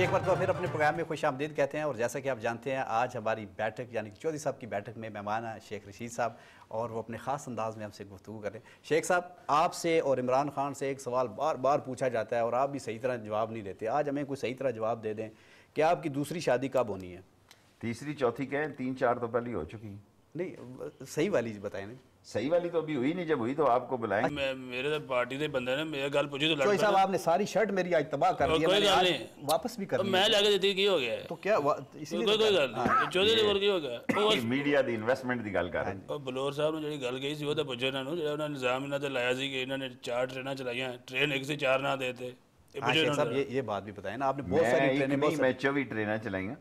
जी एक बार तो फिर अपने प्रोग्राम में खुशामदीद कहते हैं। और जैसा कि आप जानते हैं आज हमारी बैठक यानी कि चौधरी साहब की बैठक में मेहमान हैं शेख रशीद साहब और वो अपने ख़ास अंदाज में हमसे गुफ्तगू करें। शेख साहब आपसे और इमरान खान से एक सवाल बार बार पूछा जाता है और आप भी सही तरह जवाब नहीं देते। आज हमें कोई सही तरह जवाब दे दें कि आपकी दूसरी शादी कब होनी है? तीसरी चौथी कहें, 3-4 तो पहले हो चुकी। नहीं सही वाली बताएं। नहीं सही वाली तो अभी हुई नहीं, जब हुई तो आपको बुलाएंगे। मैं मेरे तो पार्टी के बंदे ने मेरे गल पूछी तो चौधरी साहब आपने सारी शर्ट मेरी आज तबाह कर दी है। कोई मैंने गल आज नहीं, वापस भी कर दी मैं लाके देती की हो गया है तो क्या इसलिए कोई तो कोई कर- गल नहीं चौधरी ਦੇ ਵਰਗੀ ਹੋ ਗਿਆ ਉਹ मीडिया ਦੀ ਇਨਵੈਸਟਮੈਂਟ ਦੀ ਗੱਲ ਕਰ ਰਹੇ ਉਹ ਬਲੌਰ ਸਾਹਿਬ ਨੂੰ ਜਿਹੜੀ ਗੱਲ ਕਹੀ ਸੀ ਉਹ ਤਾਂ ਪੁੱਛੋ ਇਹਨਾਂ ਨੂੰ ਜਿਹੜਾ ਉਹਨਾਂ ਨੇ ਨਿਜ਼ਾਮ ਇਹਨਾਂ ਤੇ ਲਾਇਆ ਸੀ ਕਿ ਇਹਨਾਂ ਨੇ 4 ਟ੍ਰੇਨਾਂ ਚਲਾਈਆਂ ਟ੍ਰੇਨ ਇੱਕ ਸੀ 4 ਨਾ ਦੇਤੇ ਇਹ हाँ ਪੁੱਛੋ शेख ਇਹਨਾਂ साहब ਨੂੰ ये बात भी बताएं ना आपने बहुत मैं सारी एक ट्रेनें नहीं, बहुत मैं 24 ट्रेनें चलाईਆਂ।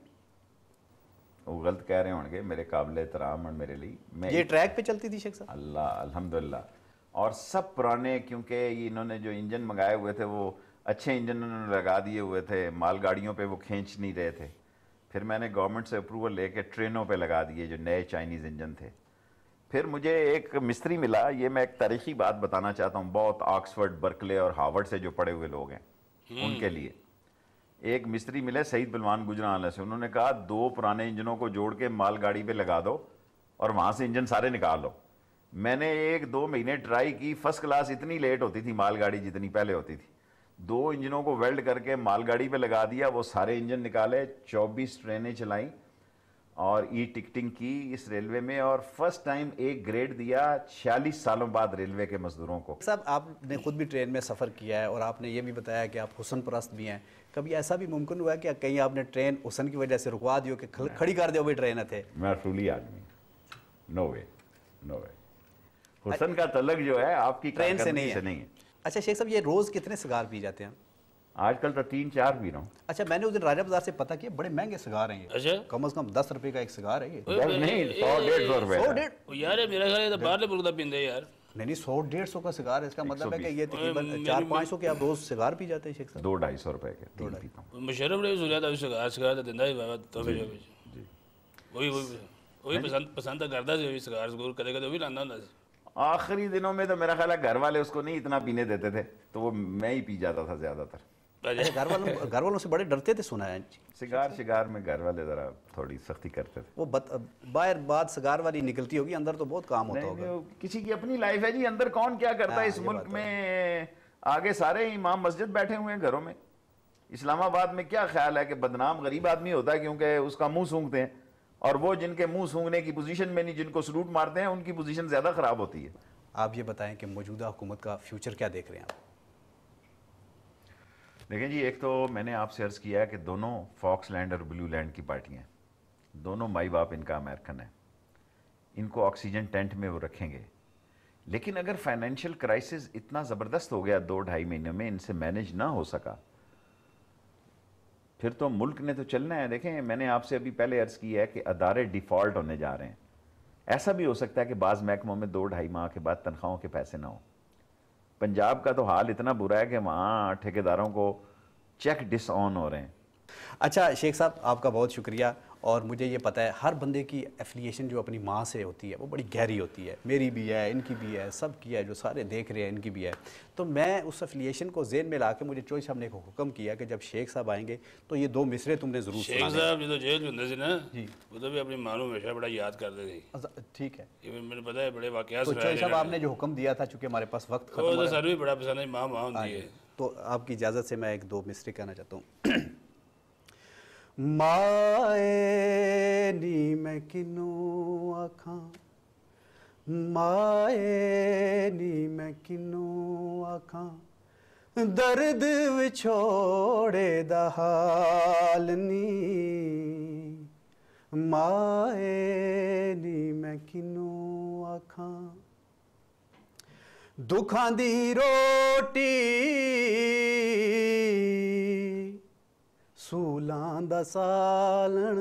वो गलत कह रहे होंगे, मेरे काबिल एहतराम और मेरे लिए मैं ये ट्रैक पे चलती थी शेख साहब। अल्लाह अल्हम्दुलिल्लाह। और सब पुराने, क्योंकि ये इन्होंने जो इंजन मंगाए हुए थे वो अच्छे इंजन उन्होंने लगा दिए हुए थे, मालगाड़ियों पे वो खींच नहीं रहे थे। फिर मैंने गवर्नमेंट से अप्रूवल लेके ट्रेनों पे लगा दिए जो नए चाइनीज़ इंजन थे। फिर मुझे एक मिस्त्री मिला, ये मैं एक तारीखी बात बताना चाहता हूँ, बहुत ऑक्सफर्ड, बर्कले और हार्वर्ड से जो पढ़े हुए लोग हैं उनके लिए। एक मिस्त्री मिले सईद बलवान गुजरावाला से, उन्होंने कहा 2 पुराने इंजनों को जोड़ के मालगाड़ी पे लगा दो और वहाँ से इंजन सारे निकाल लो। मैंने 1-2 महीने ट्राई की, फर्स्ट क्लास इतनी लेट होती थी मालगाड़ी जितनी पहले होती थी। 2 इंजनों को वेल्ड करके मालगाड़ी पे लगा दिया, वो सारे इंजन निकाले, 24 ट्रेनें चलाई और ई टिकटिंग की इस रेलवे में और फर्स्ट टाइम एक ग्रेड दिया 46 सालों बाद रेलवे के मजदूरों को। साहब आपने खुद भी ट्रेन में सफ़र किया है और आपने ये भी बताया कि आप हुसन परस्त भी हैं। कभी ऐसा भी मुमकिन हुआ है कि कहीं आपने ट्रेन हुसन की वजह से रुकवा दी हो कि खड़ी कर दो भाई ट्रेन थे? मैं ट्रूली आदमी, नो वे, नो वे। हुसन का तलक जो है आपकी ट्रेन से नहीं कारकर्दगी है। अच्छा शेख साहब ये रोज़ कितने सिगार पी जाते हैं? आजकल तो 3-4 पी रहा हूँ। अच्छा मैंने उस दिन राजा बाजार से पता किया बड़े महंगे सिगार हैं ये। अच्छा कम से कम 10 रुपए का एक सिगार है ये। नहीं, 100-150 रुपए 100-150 ਉਹ ਯਾਰ ਇਹ ਮੇਰਾ ਖਿਆਲ ਇਹ ਤਾਂ ਬਾਹਰਲੇ ਮੁਲਕ ਦਾ ਪੀਂਦੇ ਯਾਰ नहीं 100-150 का सिगार है। इसका मतलब है कि ये तकरीबन मेरी- 400-500 के आप रोज़ सिगार पी जाते हैं शेख साहब? 200-250 रुपए के 3 पीता हूँ। मुशर्रफ ने सुनिया था सिगार सिगार ਤਾਂ ਦਿੰਦਾ ਹੀ ਬਾਬਾ ਤੋਬੇ ਜੋ जी। ਉਹੀ ਪਸੰਦ ਤਾਂ ਕਰਦਾ ਸੀ ਸਿਗਾਰ ਸਗੂਰ ਕਦੇ ਕਦੇ ਉਹ ਵੀ ਲਾਉਂਦਾ ਹੁੰਦਾ ਸੀ। आखिरी दिनों में तो मेरा ख्याल है घर वाले उसको नहीं इतना पीने देते थे, तो वो मैं ही पी जाता था ज्यादातर। अच्छा घर वालों से बड़े डरते थे सुना है। सिगार में घर वाले जरा थोड़ी सख्ती करते थे। वो बाहर बात सिगार वाली निकलती होगी, अंदर तो बहुत काम होता होगा। नहीं, किसी की अपनी लाइफ है जी, अंदर कौन क्या करता है इस ये मुल्क बात में। आगे सारे इमाम मस्जिद बैठे हुए हैं घरों में। इस्लामाबाद में क्या ख्याल है कि बदनाम गरीब आदमी होता है क्योंकि उसका मुंह सूंघते हैं, और वो जिनके मुंह सूंघने की पोजीशन में नहीं, जिनको सलूट मारते हैं, उनकी पोजीशन ज्यादा खराब होती है। आप ये बताएं कि मौजूदा हुकूमत का फ्यूचर क्या देख रहे हैं आप? देखें जी, एक तो मैंने आपसे अर्ज़ किया है कि दोनों फॉक्सलैंड और ब्लू लैंड की पार्टियां, दोनों माई बाप इनका अमेरिकन है, इनको ऑक्सीजन टेंट में वो रखेंगे। लेकिन अगर फाइनेंशियल क्राइसिस इतना ज़बरदस्त हो गया 2-2.5 महीने में, इनसे मैनेज ना हो सका, फिर तो मुल्क ने तो चलना है। देखें मैंने आपसे अभी पहले अर्ज़ किया है कि अदारे डिफ़ॉल्ट होने जा रहे हैं। ऐसा भी हो सकता है कि बाज़ महकमों में 2-2.5 माह के बाद तनख्वाहों के पैसे ना हो। पंजाब का तो हाल इतना बुरा है कि वहाँ ठेकेदारों को चेक डिसऑन हो रहे हैं। अच्छा शेख साहब आपका बहुत शुक्रिया। और मुझे ये पता है हर बंदे की एफिलिएशन जो अपनी माँ से होती है वो बड़ी गहरी होती है। मेरी भी है, इनकी भी है, सब की है, जो सारे देख रहे हैं इनकी भी है। तो मैं उस एफिलिएशन को ज़हन में ला के मुझे चौधरी साहब ने एक हुक्म किया कि जब शेख साहब आएंगे तो ये 2 मिसरे तुमने ज़रूर शेख सुनाने। साहब जो जेल ਹੁੰਦੇ ਸੀ ना जी वो तो भी अपनी मां ਨੂੰ हमेशा बड़ा याद करते थे। ठीक है ये मैंने पता है बड़े वाकयात तो चौधरी साहब आपने जो हुक्म दिया था, चूँकि हमारे पास वक्त खत्म वो हो तो रहा है, सर भी बड़ा पसंद है मां मां होती है। तो आपकी इजाज़त से मैं 1-2 मिसरे कहना चाहता हूँ। माए नी मैं किनू आखां, माए नी मैं किनू आखां, दर्द विछोड़े दा हाल नी, माए नी मैं किनू आखां, दुखां दी रोटी सूलां दा सालण,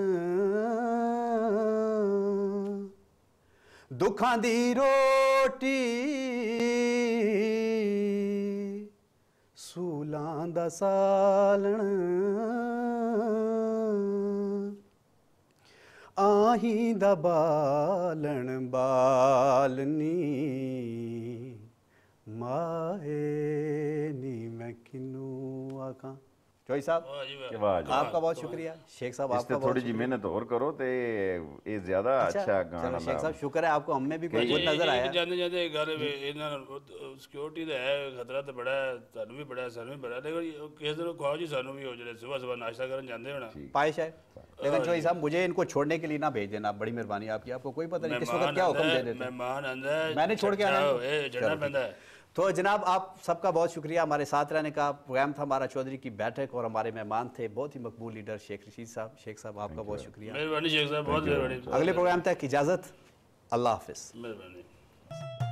दुखां दी रोटी सूलां दा सालण, आही दा बालण बालनी, माए नी मैं किनू आखां। चौधरी साहब वाह जी वाह। कि वाह जी, आपका बहुत शुक्रिया। शेख साहब इस आपका ते बहुत थोड़ी जी मेहनत और करो तो ये ज्यादा अच्छा चलो गाना शेख साहब शुक्र है आपको हमें भी कुछ ये- नजर ये आया। जाते जाते गल सिक्योरिटी का है खतरा तो बड़ा है, ਤੁਹਾਨੂੰ भी बड़ा है सानू भी बड़ा है, लेकिन किस दिन खाओ जी सानू भी हो जाए सुबह सुबह नाश्ता करने जाते होना। पाइश है, लेकिन चौधरी साहब मुझे इनको छोड़ने के लिए ना भेज देना, बड़ी मेहरबानी आपकी। आपको कोई पता नहीं किस वक्त क्या हुक्म दे देते हैं। मेहमान आंदा है, मैंने छोड़ के आना है इनको। चढ़ना चलो, पैंदा है। तो जनाब आप सबका बहुत शुक्रिया हमारे साथ रहने का। प्रोग्राम था हमारा चौधरी की बैठक और हमारे मेहमान थे बहुत ही मकबूल लीडर शेख रशीद साहब। शेख साहब आपका बहुत शुक्रिया। मेहरबानी शेख साहब, बहुत मेहरबानी। अगले प्रोग्राम तक इजाज़त, अल्लाह हाफिज़। मेहरबानी।